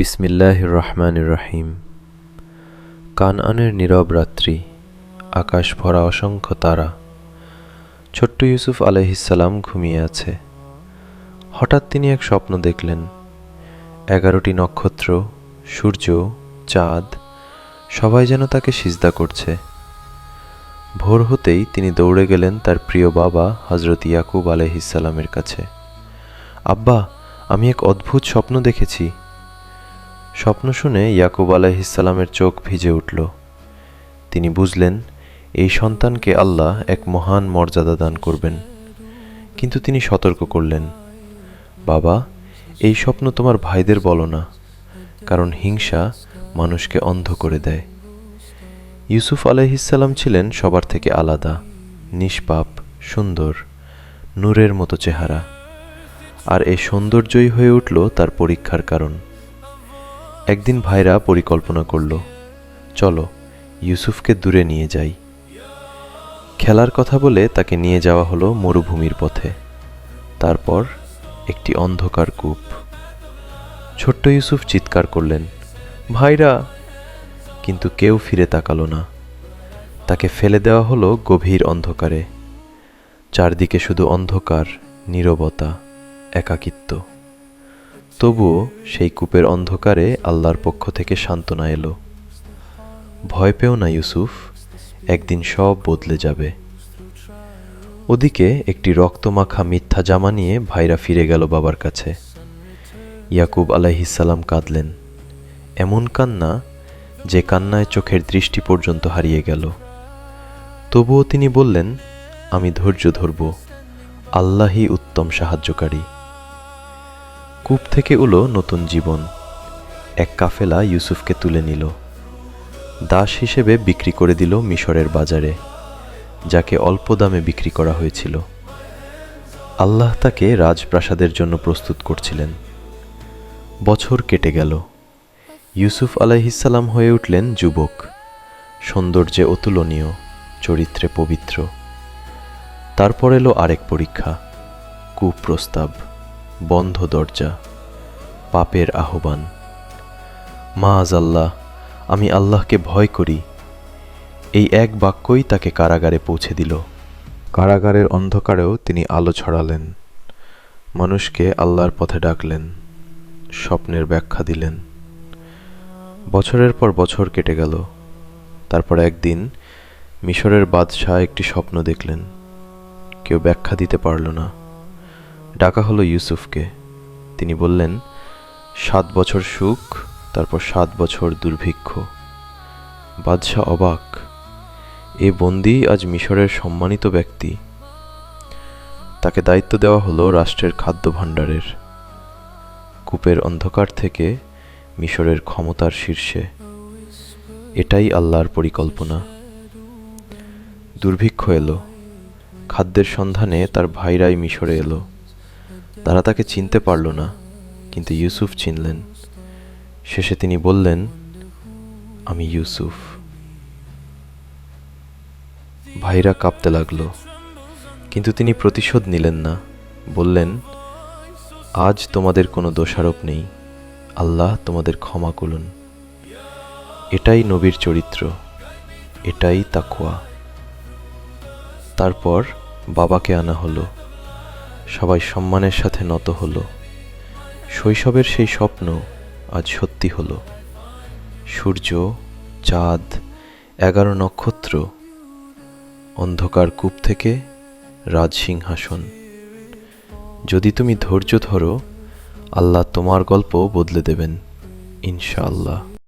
বিসমিল্লাহির রহমানির রহিম। কানআনের নীরব রাত্রি, আকাশ ভরা অসংখ্য তারা। ছোট্ট ইউসুফ আলাইহিসসালাম ঘুমিয়ে আছে। হঠাৎ তিনি এক স্বপ্ন দেখলেন। 11টি নক্ষত্র, সূর্য, চাঁদ সবাই যেন তাকে সিজদা করছে। ভোর হতেই তিনি দৌড়ে গেলেন তার প্রিয় বাবা হযরত ইয়াকুব আলাইহিসসালামের কাছে। আব্বা, আমি এক অদ্ভুত স্বপ্ন দেখেছি। স্বপ্ন শুনে ইয়াকুব আলাইহিসসালামের চোখ ভিজে উঠল। তিনি বুঝলেন এই সন্তানকে আল্লাহ এক মহান মর্যাদা দান করবেন। কিন্তু তিনি সতর্ক করলেন, বাবা, এই স্বপ্ন তোমার ভাইদের বলো না, কারণ হিংসা মানুষকে অন্ধ করে দেয়। ইউসুফ আলাইহিসসালাম ছিলেন সবার থেকে আলাদা, নিষ্পাপ, সুন্দর, নূরের মতো চেহারা। আর এই সৌন্দর্যই হয়ে উঠল তার পরীক্ষার কারণ। একদিন ভাইরা পরিকল্পনা করল, চলো ইউসুফকে দূরে নিয়ে যাই। খেলার কথা বলে তাকে নিয়ে যাওয়া হলো মরুভূমির পথে, তারপর একটি অন্ধকার কূপ। ছোট্ট ইউসুফ চিৎকার করলেন, ভাইরা! কিন্তু কেউ ফিরে তাকালো না। তাকে ফেলে দেওয়া হলো গভীর অন্ধকারে। চারদিকে শুধু অন্ধকার, নীরবতা, একাকিত্ব। তবুও সেই কূপের অন্ধকারে আল্লাহর পক্ষ থেকে সান্ত্বনা এলো। ভয় পেও না ইউসুফ, একদিন সব বদলে যাবে। ওদিকে একটি রক্তমাখা মিথ্যা জামা নিয়ে ভাইরা ফিরে গেল বাবার কাছে। ইয়াকুব আলাইহিসসালাম কাঁদলেন, এমন কান্না যে কান্নায় চোখের দৃষ্টি পর্যন্ত হারিয়ে গেল। তবুও তিনি বললেন, আমি ধৈর্য ধরব, আল্লাহই উত্তম সাহায্যকারী। কূপ থেকে উলো নতুন জীবন। এক কাফেলা ইউসুফকে তুলে নিল। দাস হিসেবে বিক্রি করে দিল মিশরের বাজারে, যাকে অল্প দামে বিক্রি করা হয়েছিল। আল্লাহ তাকে রাজপ্রাসাদের জন্য প্রস্তুত করছিলেন। বছর কেটে গেল। ইউসুফ আলাইহিসসালাম হয়ে উঠলেন যুবক, সৌন্দর্যে অতুলনীয়, চরিত্রে পবিত্র। তারপর এলো আরেক পরীক্ষা, কুপ্রস্তাব, বন্ধ দরজা, পাপের আহ্বান। মাআযাল্লাহ, আমি আল্লাহকে ভয় করি। এই এক বাক্যই তাকে কারাগারে পৌঁছে দিল। কারাগারের অন্ধকারেও তিনি আলো ছড়ালেন, মানুষকে আল্লাহর পথে ডাকলেন, স্বপ্নের ব্যাখ্যা দিলেন। বছরের পর বছর কেটে গেল। তারপর একদিন মিশরের বাদশাহ একটি স্বপ্ন দেখলেন। কেউ ব্যাখ্যা দিতে পারল না। ডাকা হলো ইউসুফকে। তিনি বললেন, 7 বছর সুখ, তারপর 7 বছর দুর্ভিক্ষ। বাদশাহ অবাক, এ বন্দী আজ মিশরের সম্মানিত ব্যক্তি। তাকে দায়িত্ব দেওয়া হলো রাষ্ট্রের খাদ্য ভাণ্ডারের। কূপের অন্ধকার থেকে মিশরের ক্ষমতার শীর্ষে। এটাই আল্লাহর পরিকল্পনা। দুর্ভিক্ষ এলো। খাদ্যের সন্ধানে তার ভাইরাই মিশরে এলো। তারা তাকে চিনতে পারল না, কিন্তু ইউসুফ চিনলেন। শেষে তিনি বললেন, আমি ইউসুফ। ভাইরা কাঁপতে লাগলো, কিন্তু তিনি প্রতিশোধ নিলেন না। বললেন, আজ তোমাদের কোনো দোষারোপ নেই, আল্লাহ তোমাদের ক্ষমা করুন। এটাই নবীর চরিত্র, এটাই তাকওয়া। তারপর বাবাকে আনা হলো। সবাই সম্মানের সাথে নত হলো। শৈশবের সেই স্বপ্ন আজ সত্যি হলো। সূর্য, চাঁদ, 11 নক্ষত্র, অন্ধকার কূপ থেকে রাজসিংহাসন। যদি তুমি ধৈর্য ধরো, আল্লাহ তোমার গল্প বদলে দেবেন, ইনশাআল্লাহ।